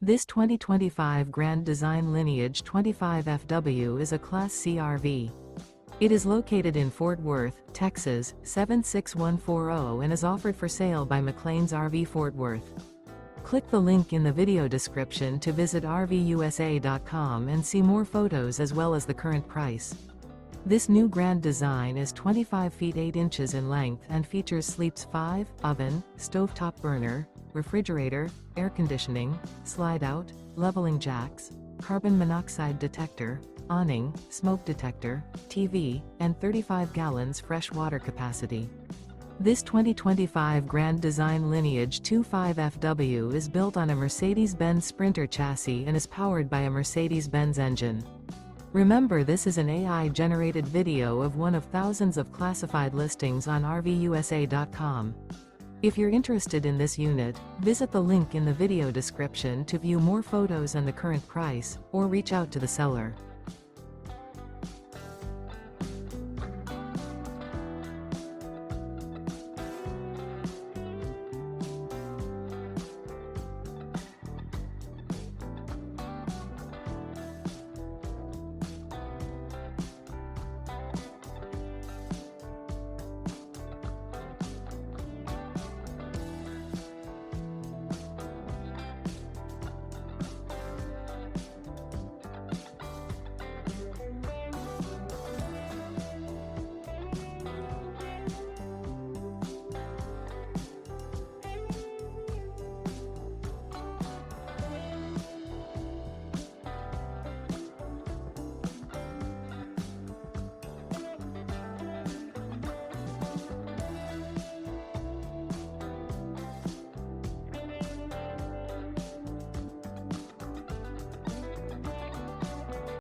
This 2025 Grand Design Lineage 25FW is a Class C RV. It is located in Fort Worth, Texas, 76140 and is offered for sale by McClain's RV Fort Worth. Click the link in the video description to visit RVUSA.com and see more photos as well as the current price. This new Grand Design is 25 feet 8 inches in length and features sleeps 5, oven, stovetop burner, refrigerator, air conditioning, slide-out, leveling jacks, carbon monoxide detector, awning, smoke detector, TV, and 35 gallons fresh water capacity. This 2025 Grand Design Lineage 25FW is built on a Mercedes-Benz Sprinter chassis and is powered by a Mercedes-Benz engine. Remember, this is an AI-generated video of one of thousands of classified listings on RVUSA.com. If you're interested in this unit, visit the link in the video description to view more photos and the current price, or reach out to the seller.